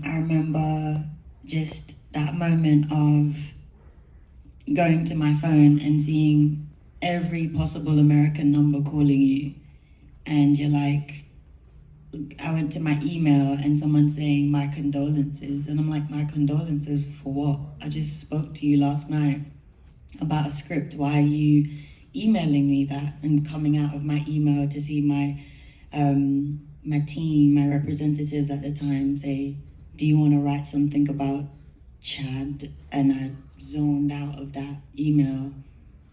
I remember just that moment of going to my phone and seeing every possible American number calling you, and you're like, I went to my email and someone saying my condolences, and I'm like, my condolences for what? I just spoke to you last night about a script. Why are you emailing me that? And coming out of my email to see my my team, my representatives at the time say, do you want to write something about Chad? And I zoned out of that email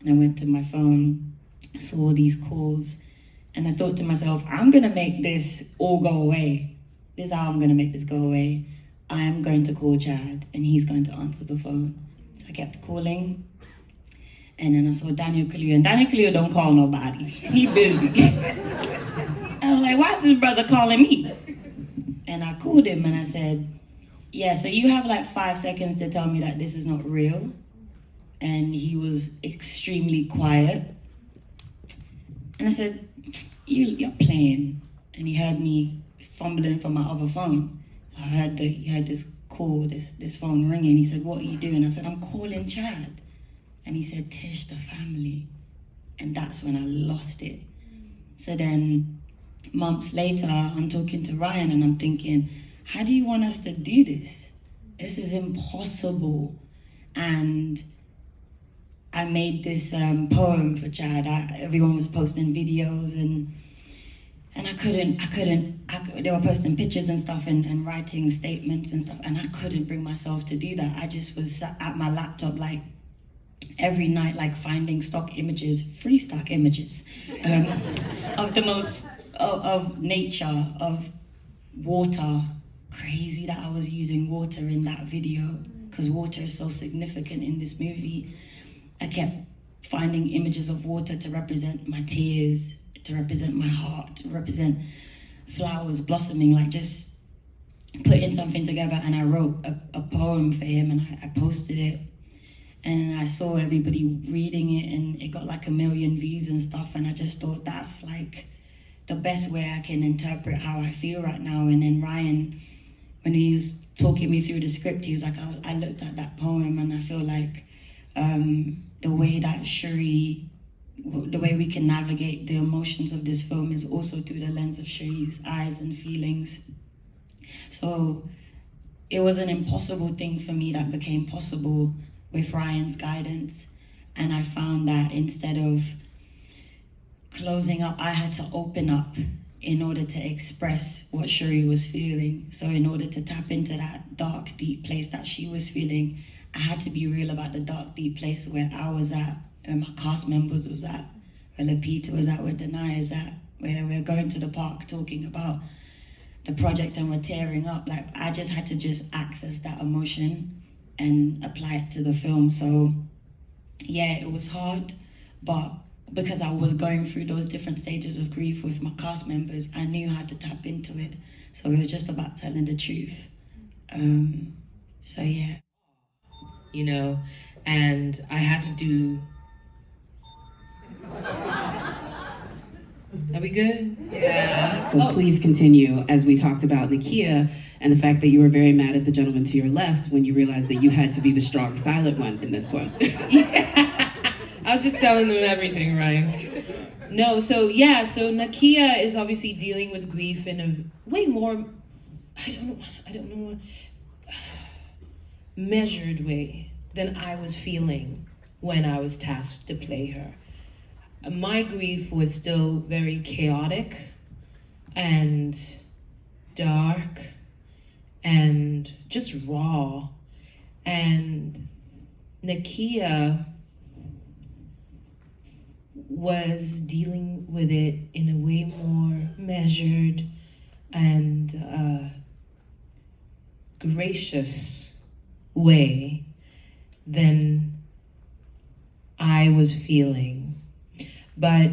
and I went to my phone, saw all these calls, and I thought to myself, I'm gonna make this all go away. This is how I'm gonna make this go away. I am going to call Chad and he's going to answer the phone. So I kept calling, and then I saw Daniel Kaluuya, and Daniel Kaluuya don't call nobody. He busy. I'm like, why is this brother calling me? And I called him and I said, yeah, so you have like 5 seconds to tell me that this is not real. And he was extremely quiet. And I said, you're playing. And he heard me fumbling for my other phone. He heard this call, this phone ringing. He said, what are you doing? I said, I'm calling Chad. And he said, Tish, the family. And that's when I lost it. So then months later, I'm talking to Ryan and I'm thinking, how do you want us to do this? This is impossible. And I made this poem for Chad. Everyone was posting videos and they were posting pictures and stuff and writing statements and stuff, and I couldn't bring myself to do that. I just was sat at my laptop like every night, like finding stock images, free stock images, of the most, of nature, of water. Crazy that I was using water in that video, because water is so significant in this movie. I kept finding images of water to represent my tears, to represent my heart, to represent flowers blossoming, like just putting something together. And I wrote a poem for him and I posted it. And I saw everybody reading it and it got like 1 million views and stuff. And I just thought that's like the best way I can interpret how I feel right now. And then Ryan, when he was talking me through the script, he was like, I looked at that poem and I feel like the way that Shuri, the way we can navigate the emotions of this film is also through the lens of Shuri's eyes and feelings. So it was an impossible thing for me that became possible with Ryan's guidance. And I found that instead of closing up, I had to open up in order to express what Shuri was feeling. So in order to tap into that dark, deep place that she was feeling, I had to be real about the dark, deep place where I was at, where my cast members was at, where Lupita was at, where Danai is at, where we're going to the park talking about the project and we're tearing up. Like, I just had to just access that emotion and apply it to the film. So yeah, it was hard, but because I was going through those different stages of grief with my cast members, I knew how to tap into it. So it was just about telling the truth. So yeah. You know, and I had to do... Are we good? Yeah. So please continue, as we talked about Nakia and the fact that you were very mad at the gentleman to your left when you realized that you had to be the strong, silent one in this one. Yeah. I was just telling them everything, Ryan. No, so Nakia is obviously dealing with grief in a way more, I don't know, measured way than I was feeling when I was tasked to play her. My grief was still very chaotic and dark and just raw. And Nakia was dealing with it in a way more measured and gracious way than I was feeling. But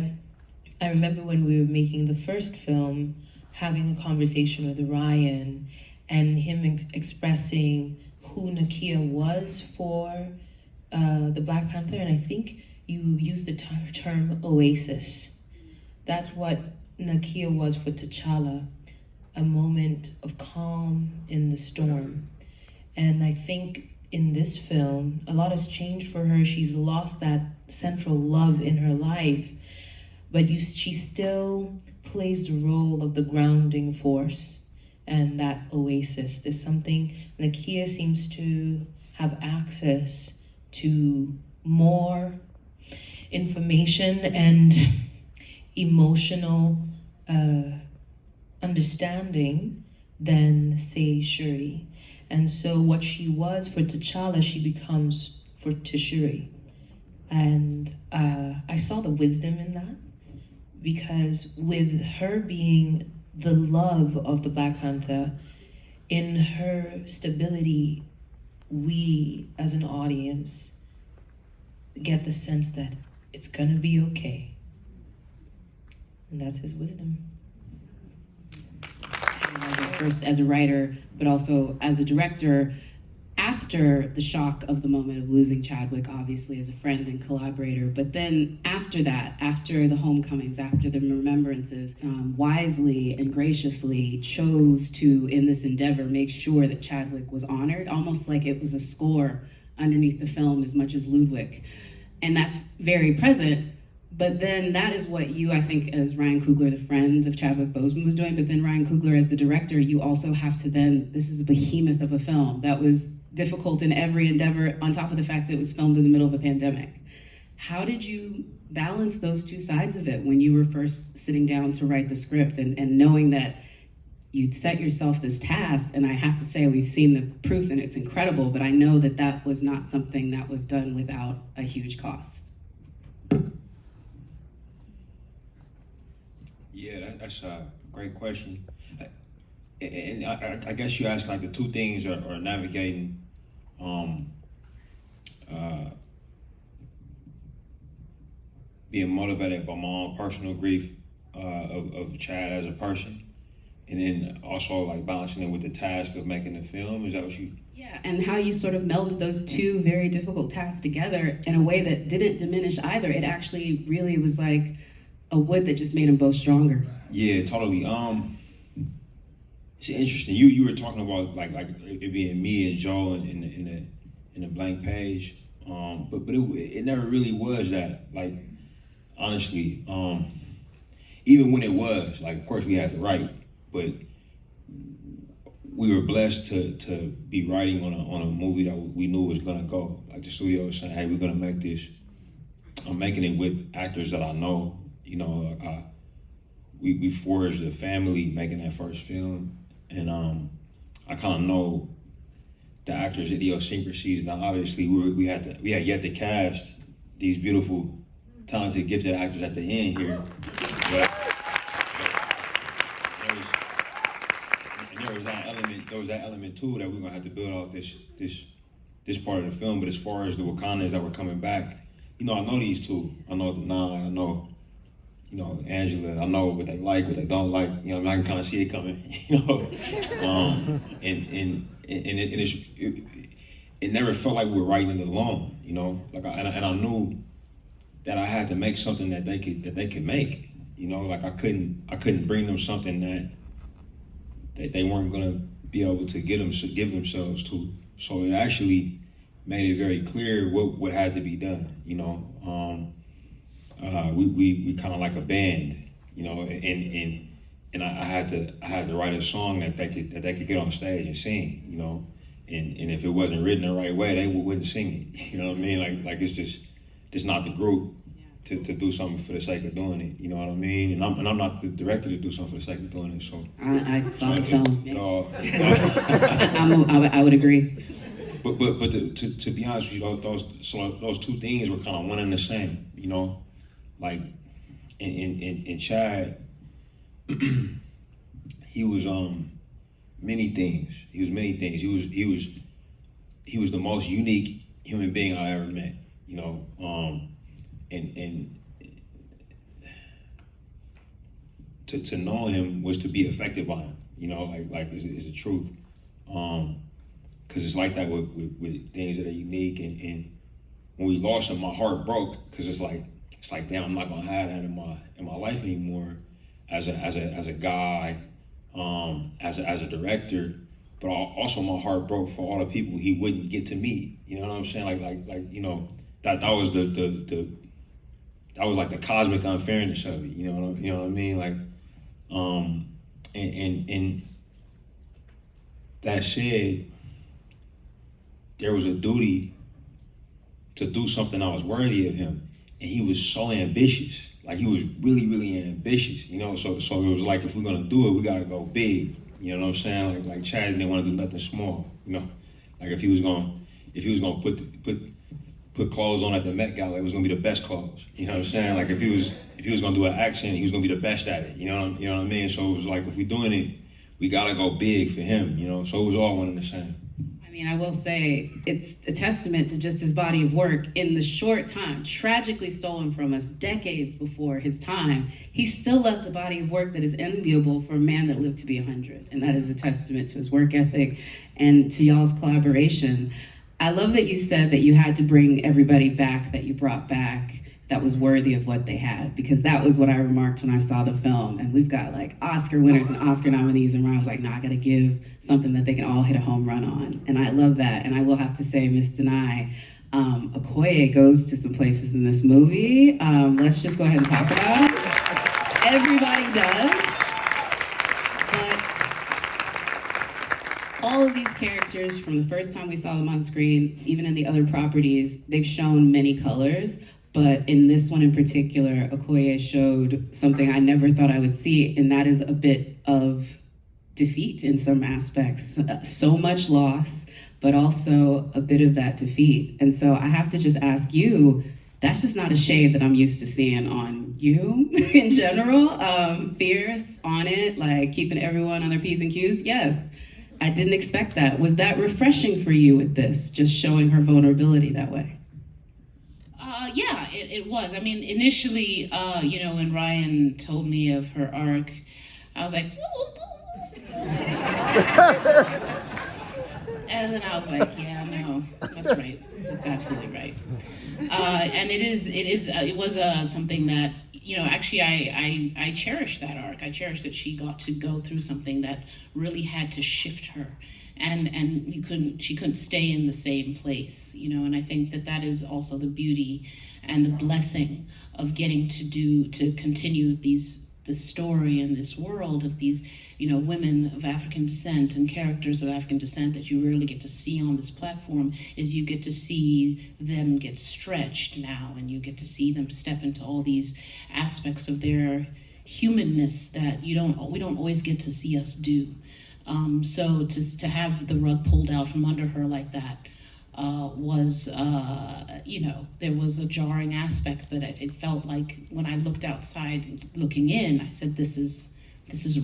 I remember when we were making the first film, having a conversation with Ryan and him expressing who Nakia was for the Black Panther, and I think you used the term oasis. That's what Nakia was for T'Challa. a moment of calm in the storm. And I think in this film, a lot has changed for her. She's lost that central love in her life, but she still plays the role of the grounding force and that oasis. There's something, Nakia seems to have access to more information and emotional understanding than, say, Shuri. And so what she was for T'Challa, she becomes for Shuri. And I saw the wisdom in that, because with her being the love of the Black Panther, in her stability, we as an audience get the sense that it's gonna be okay. And that's his wisdom. First as a writer, but also as a director, after the shock of the moment of losing Chadwick, obviously as a friend and collaborator, but then after that, after the homecomings, after the remembrances, wisely and graciously chose to, in this endeavor, make sure that Chadwick was honored, almost like it was a score underneath the film as much as Ludwig. And that's very present. But then that is what you, I think, as Ryan Coogler, the friend of Chadwick Boseman, was doing. But then Ryan Coogler, as the director, you also have to then, this is a behemoth of a film that was difficult in every endeavor, on top of the fact that it was filmed in the middle of a pandemic. How did you balance those two sides of it when you were first sitting down to write the script and knowing that you'd set yourself this task? And I have to say, we've seen the proof and it's incredible, but I know that that was not something that was done without a huge cost. Yeah, that's a great question. And I guess you asked, like, the two things are navigating being motivated by my own personal grief of Chad as a person, and then also like balancing it with the task of making the film. Is that what you? Yeah, and how you sort of melded those two very difficult tasks together in a way that didn't diminish either. It actually really was like a wood that just made them both stronger. Yeah, totally. It's interesting. You were talking about like it being me and Joe in the blank page, but it never really was that. Like, honestly, even when it was, like, of course we had to write, but we were blessed to be writing on a movie that we knew was gonna go. Like, the studio was saying, hey, we're gonna make this. I'm making it with actors that I know. You know, we forged a family making that first film, and I kind of know the actors' idiosyncrasies. Now, obviously, we had yet to cast these beautiful, talented, gifted actors at the end here, but there was that element too that we're gonna have to build out this part of the film. But as far as the Wakandas that were coming back, you know, I know these two. I know Danai. I know, you know, Angela. I know what they like, what they don't like. You know, I can kind of see it coming. You know, it never felt like we were writing it alone. You know, like I knew that I had to make something that they could make. You know, like I couldn't bring them something that they weren't gonna be able to give themselves to. So it actually made it very clear what had to be done. You know, we kind of like a band. You know, and I had to write a song that they could get on stage and sing. You know, and if it wasn't written the right way, they wouldn't sing it. You know what I mean? Like it's just not the group to do something for the sake of doing it. You know what I mean? And I'm not the director to do something for the sake of doing it. So I saw the film. Yeah. I would agree. But to be honest with you, those two things were kind of one and the same. You know, like in Chad, he was many things. He was many things. He was the most unique human being I ever met. You know, and to know him was to be affected by him. You know, like is the truth. Because it's like that with things that are unique, and when we lost him, my heart broke, because it's like damn, I'm not gonna have that in my life anymore. As a guy, as a director, but also my heart broke for all the people he wouldn't get to meet. You know what I'm saying? Like you know, that was that was like the cosmic unfairness of it. You know what I mean? Like, and that said, there was a duty to do something that was worthy of him, and he was so ambitious. Like, he was really, really ambitious, you know. So it was like, if we're gonna do it, we gotta go big. You know what I'm saying? Like Chad didn't want to do nothing small. You know, like if he was gonna put clothes on at the Met Gala, it was gonna be the best clothes. You know what I'm saying? Like if he was gonna do an accent, he was gonna be the best at it. You know what I mean? So it was like, if we're doing it, we gotta go big for him. You know, so it was all one and the same. I mean, I will say it's a testament to just his body of work in the short time, tragically stolen from us decades before his time. He still left a body of work that is enviable for a man that lived to be 100. And that is a testament to his work ethic and to y'all's collaboration. I love that you said that you had to bring everybody back that you brought back that was worthy of what they had, because that was what I remarked when I saw the film. And we've got like Oscar winners and Oscar nominees, and Ryan was like, nah, I gotta give something that they can all hit a home run on. And I love that. And I will have to say, Miss Danai, Okoye goes to some places in this movie. Let's just go ahead and talk about it. Everybody does. But all of these characters, from the first time we saw them on screen, even in the other properties, they've shown many colors. But in this one in particular, Okoye showed something I never thought I would see, and that is a bit of defeat in some aspects. So much loss, but also a bit of that defeat. And so I have to just ask you, that's just not a shade that I'm used to seeing on you in general. Fierce, on it, like keeping everyone on their P's and Q's. Yes, I didn't expect that. Was that refreshing for you with this, just showing her vulnerability that way? Yeah, it was. I mean, initially, you know, when Ryan told me of her arc, I was like, and then I was like, yeah, no, that's right. That's absolutely right. And it was something that, you know, actually I cherished that arc. I cherished that she got to go through something that really had to shift her. And she couldn't stay in the same place, you know, and I think that is also the beauty and the blessing of getting to continue the story in this world of these, you know, women of African descent and characters of African descent that you rarely get to see on this platform, is you get to see them get stretched now, and you get to see them step into all these aspects of their humanness that we don't always get to see us do. So to have the rug pulled out from under her like that was, you know, there was a jarring aspect, but it felt like when I looked outside looking in, I said, this is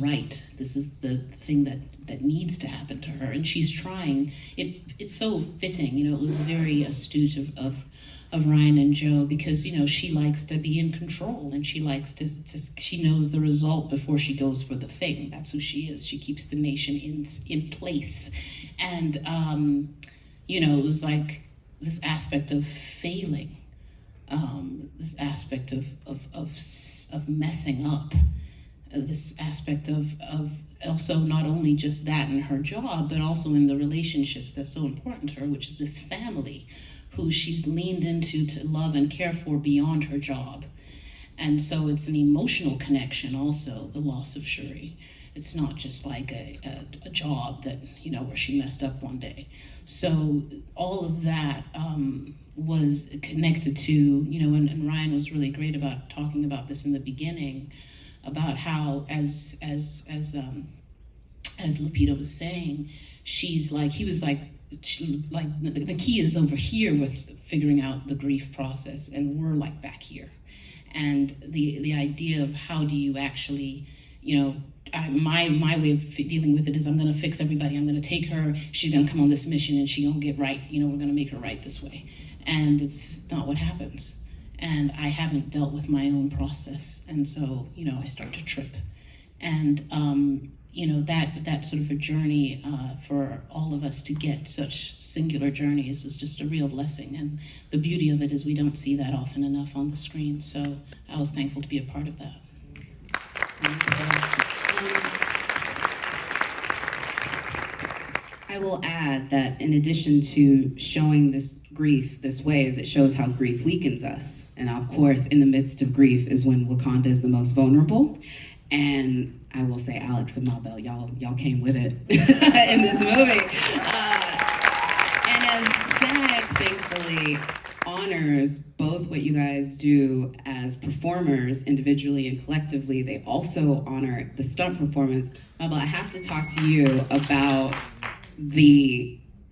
right. This is the thing that needs to happen to her. And she's trying. It's so fitting, you know, it was very astute of Ryan and Joe, because, you know, she likes to be in control, and she likes she knows the result before she goes for the thing. That's who she is. She keeps the nation in place. And, you know, it was like this aspect of failing, this aspect of messing up, this aspect of also not only just that in her job, but also in the relationships that's so important to her, which is this family who she's leaned into to love and care for beyond her job. And so it's an emotional connection also, the loss of Shuri. It's not just like a job that, you know, where she messed up one day. So all of that was connected to, you know, and Ryan was really great about talking about this in the beginning, about how as Lupita was saying, Nakia is over here with figuring out the grief process, and we're like back here. And the idea of how do you actually, you know, my way of dealing with it is, I'm gonna fix everybody. I'm gonna take her, she's gonna come on this mission and she's gonna get right. You know, we're gonna make her right this way. And it's not what happens. And I haven't dealt with my own process. And so, you know, I start to trip. And, you know, that sort of a journey for all of us to get such singular journeys is just a real blessing. And the beauty of it is we don't see that often enough on the screen. So I was thankful to be a part of that. I will add that in addition to showing this grief this way, is it shows how grief weakens us. And of course, in the midst of grief is when Wakanda is the most vulnerable. And I will say, Alex and Mabel, y'all came with it in this movie. And as SAG, thankfully, honors both what you guys do as performers individually and collectively, they also honor the stunt performance. Mabel, I have to talk to you about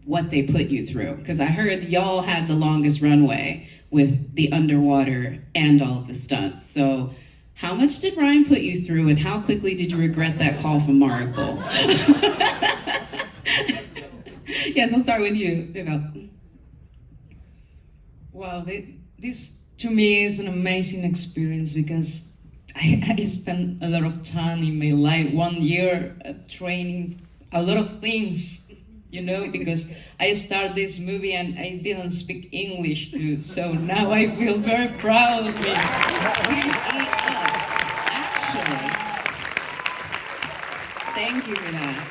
what they put you through, because I heard y'all had the longest runway with the underwater and all of the stunts. So how much did Ryan put you through, and how quickly did you regret that call from Markle? Yes, I'll start with you, Mabel. Wow, this to me is an amazing experience because I spent a lot of time in my life, 1 year training a lot of things, you know, because I started this movie and I didn't speak English too, so now I feel very proud of me. Actually, thank you for that.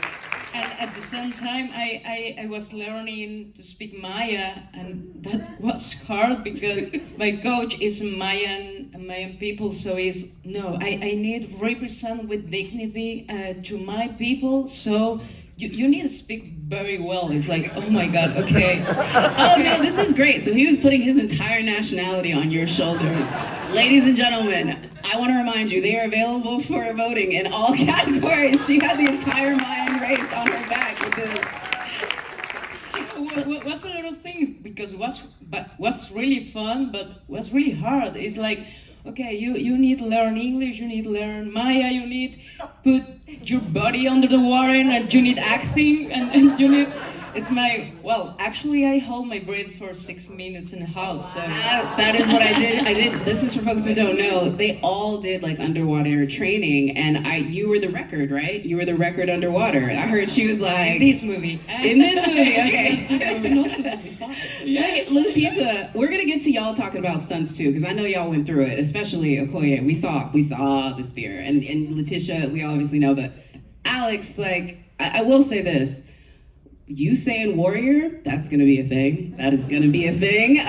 And at the same time, I was learning to speak Maya, and that was hard because my coach is Mayan people, so I need to represent with dignity to my people, so you need to speak very well. It's like, oh my God, okay. Oh no, this is great. So he was putting his entire nationality on your shoulders. Ladies and gentlemen, I want to remind you, they are available for voting in all categories. She had the entire Mayan race on her back with this. Was a lot of things because was really fun, but was really hard. It's like, okay, you need to learn English, you need to learn Maya, you need to put your body under the water, and you need acting, and you need. Actually, I hold my breath for 6 minutes and a half. So that is what I did. This is for folks that don't know. They all did like underwater training, and you were the record, right? You were the record underwater. I heard she was like in this movie. Okay. Yes. Lupita, we're gonna get to y'all talking about stunts too, because I know y'all went through it, especially Okoye. We saw the spear, and Letitia, we obviously know, but Alex, like I will say this. You saying warrior, that's gonna be a thing. That is gonna be a thing,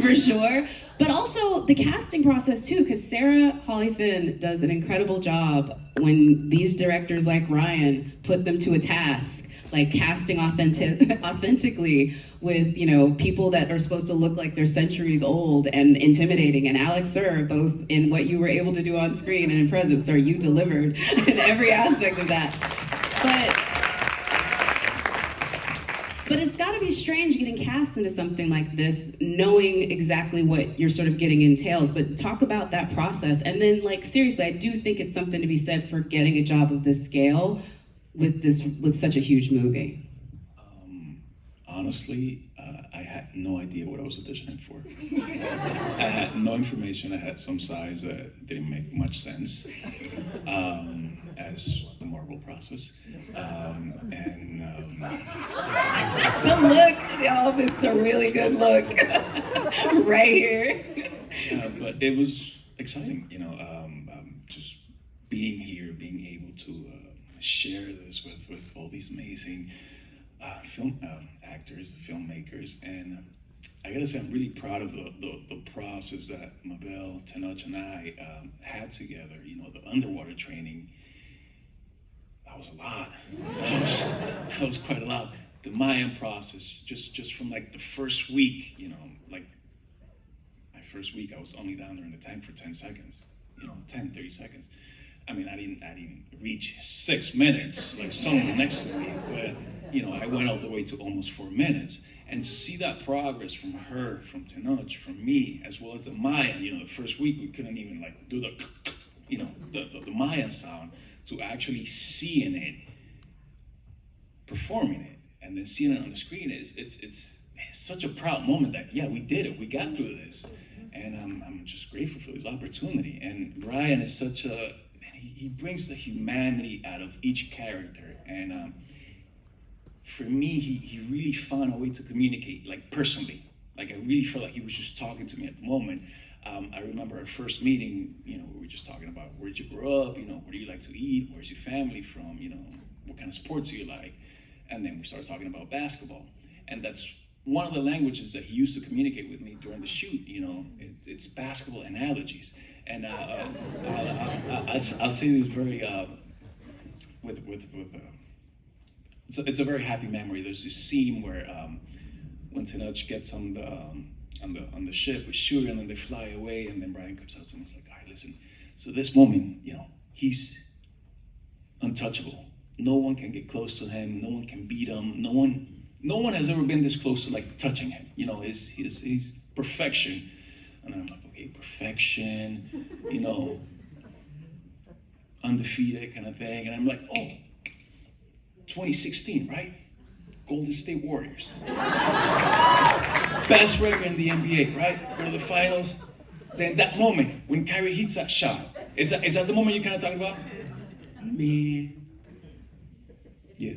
for sure. But also the casting process too, because Sarah Holly-Finn does an incredible job when these directors like Ryan put them to a task, like casting authentically with, you know, people that are supposed to look like they're centuries old and intimidating. And Alex, sir, both in what you were able to do on screen and in presence, sir, you delivered in every aspect of that. But it's got to be strange getting cast into something like this, knowing exactly what you're sort of getting entails. But talk about that process. And then, like, seriously, I do think it's something to be said for getting a job of this scale with such a huge movie. Honestly, I had no idea what I was auditioning for. I had no information. I had some size that didn't make much sense, as the Marvel process. The look, y'all, it's a really good look right here. But it was exciting, you know, just being here, being able to share this with all these amazing film actors, filmmakers, and I gotta say I'm really proud of the process that Mabel, Tenoch, and I had together. You know, the underwater training. That was a lot. That was quite a lot. The Mayan process, just from like the first week, you know, like my first week, I was only down there in the tank for 10 seconds, you know, 10, 30 seconds. I mean, I didn't reach 6 minutes like someone next to me, but you know, I went all the way to almost 4 minutes. And to see that progress from her, from Tenoch, from me, as well as the Mayan, you know, the first week we couldn't even like do the, you know, the Mayan sound, to actually seeing it, performing it, and then seeing it on the screen, it's such a proud moment that, yeah, we did it, we got through this. And I'm just grateful for this opportunity. And Ryan is such a, he brings the humanity out of each character. And for me, he really found a way to communicate, like personally. Like I really felt like he was just talking to me at the moment. I remember our first meeting, you know, we were just talking about where'd you grow up, you know, what do you like to eat, where's your family from, you know, what kind of sports do you like? And then we started talking about basketball. And that's one of the languages that he used to communicate with me during the shoot. You know, it's basketball analogies. And I'll say this very, it's a very happy memory. There's this scene where when Tenoch gets on the ship with Shuri, and then they fly away, and then Brian comes up to him and he's like, all right, listen, so this moment, you know, he's untouchable. No one can get close to him, no one can beat him, no one has ever been this close to like touching him. You know, he's perfection. And then I'm like, okay, perfection, you know, undefeated kind of thing. And I'm like, oh, 2016, right? Golden State Warriors. Best record in the NBA, right? Go to the finals. Then that moment when Kyrie hits that shot, is that the moment you're kind of talking about? Man. Yeah.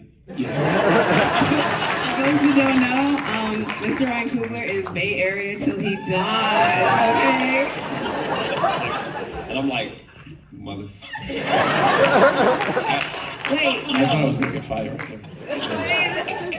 For those who don't know, Mr. Ryan Coogler is Bay Area till he dies, okay? And I'm like, motherfucker. Wait, I thought I was gonna get fired right there.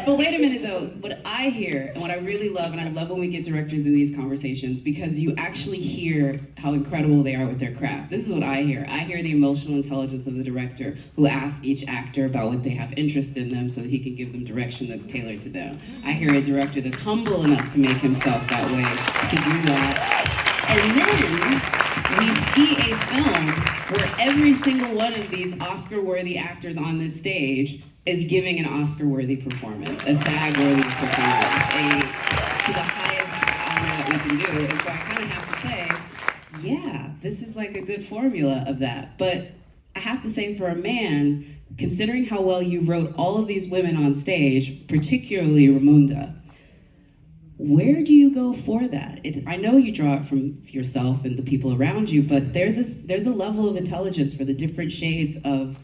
But wait a minute though, what I hear and what I really love, and I love when we get directors in these conversations because you actually hear how incredible they are with their craft. This is what I hear. I hear the emotional intelligence of the director who asks each actor about what they have interest in them so that he can give them direction that's tailored to them. I hear a director that's humble enough to make himself that way, to do that. And then we see a film where every single one of these Oscar-worthy actors on this stage is giving an Oscar-worthy performance, a SAG-worthy performance, to the highest honor that we can do. And so I kind of have to say, yeah, this is like a good formula of that. But I have to say for a man, considering how well you wrote all of these women on stage, particularly Ramunda, where do you go for that? I know you draw it from yourself and the people around you, but there's a level of intelligence for the different shades of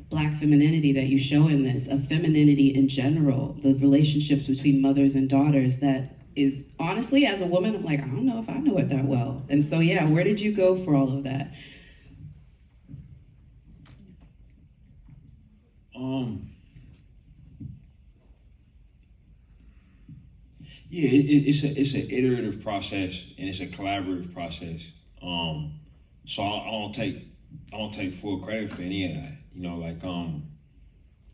Black femininity that you show in this, of femininity in general, the relationships between mothers and daughters that is, honestly, as a woman, I'm like, I don't know if I know it that well. And so, yeah, where did you go for all of that? Yeah, it's an iterative process and it's a collaborative process. So I don't take full credit for any of that. You know, like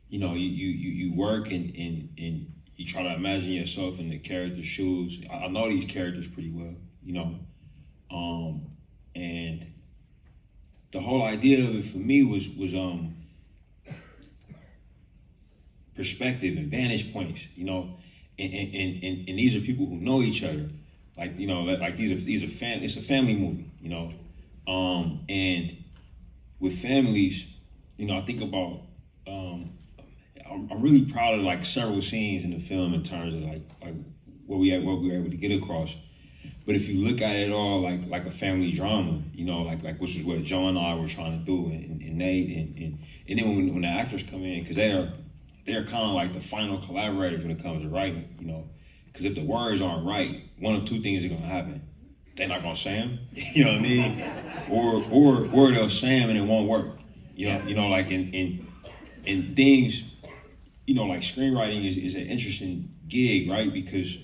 you know, you work and you try to imagine yourself in the character's shoes. I know these characters pretty well, you know, and the whole idea of it for me was perspective and vantage points, you know. And these are people who know each other, like, you know, like these are it's a family movie, you know, and with families, you know, I think about I'm really proud of like several scenes in the film in terms of like what we were able to get across. But if you look at it all like a family drama, you know, like which is what Joe and I were trying to do, and Nate and then when the actors come in, because they're kind of like the final collaborators when it comes to writing, you know, because if the words aren't right, one of two things are gonna happen. They're not gonna say them, you know what I mean, or they'll say them and it won't work, you know, like in things, you know, like screenwriting is an interesting gig, right? Because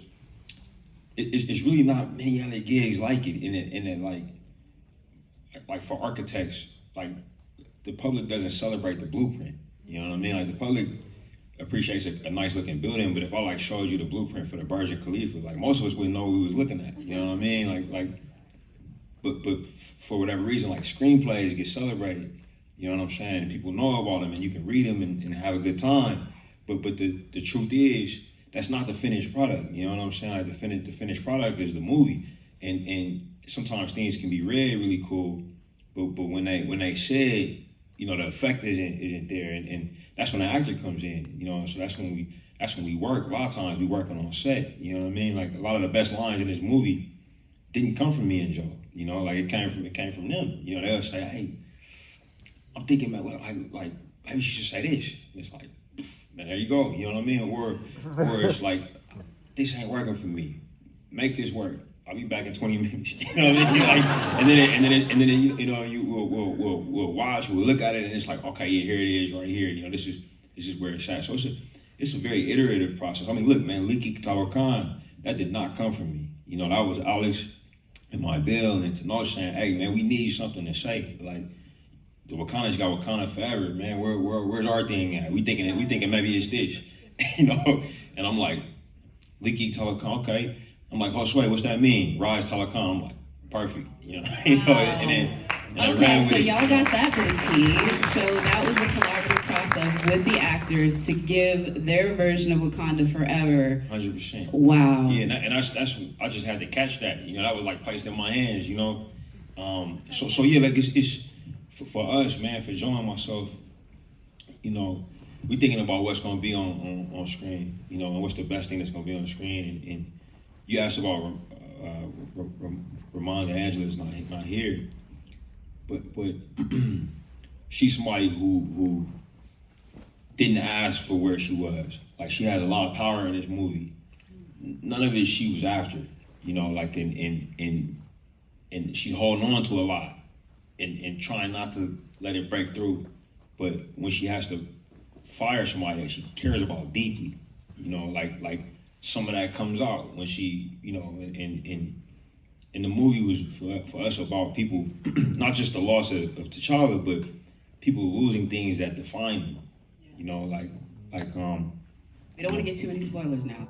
it's really not many other gigs like it. In it, like for architects, like the public doesn't celebrate the blueprint. You know what I mean? Like the public appreciates a nice looking building, but if I like showed you the blueprint for the Burj Khalifa, like most of us wouldn't know what we was looking at. You know what I mean? But for whatever reason, like screenplays get celebrated. You know what I'm saying? And people know about them, and you can read them and have a good time. But the truth is, that's not the finished product. You know what I'm saying? Like the finished product is the movie, and sometimes things can be really cool, but when they say, you know, the effect isn't there, and that's when the actor comes in. You know, so that's when we work. A lot of times we working on set. You know what I mean? Like a lot of the best lines in this movie didn't come from me and Joe. You know, like it came from them. You know, they'll say, "Hey, I'm thinking about like maybe you should say this." And it's like, man, there you go. You know what I mean? Or it's like, this ain't working for me. Make this work. I'll be back in 20 minutes. You know what I mean? Like, and then you know, we'll watch, we'll look at it, and it's like, okay, yeah, here it is, right here. You know, this is where it's at. So it's a very iterative process. I mean, look, man, Liki Tawakan, that did not come from me. You know, that was Alex and Mabel and Tano saying, hey, man, we need something to say. Like, the Wakanda's got Wakanda forever, man. Where's our thing at? We thinking maybe it's this, you know? And I'm like, Liki Tawakan, okay. I'm like, oh, wait, what's that mean? Rise Tawakan. I'm like, perfect, you know? And I ran with so it. y'all got that to the T. So that was a collaborative process with the actors to give their version of Wakanda forever. 100%. Wow. Yeah, and that's I just had to catch that. You know, that was like placed in my hands. You know, so yeah, like it's for us, man, for Joe and myself. You know, we thinking about what's gonna be on screen. You know, and what's the best thing that's gonna be on the screen. And you asked about Ramon Angela's not here, but she's somebody who didn't ask for where she was. Like, she has a lot of power in this movie. None of it she was after, you know, like, and she's holding on to a lot and trying not to let it break through. But when she has to fire somebody that she cares about deeply, you know, like some of that comes out when she, you know, and the movie was for us about people, not just the loss of T'Challa, but people losing things that define them. You know, like We don't want to get too many spoilers now.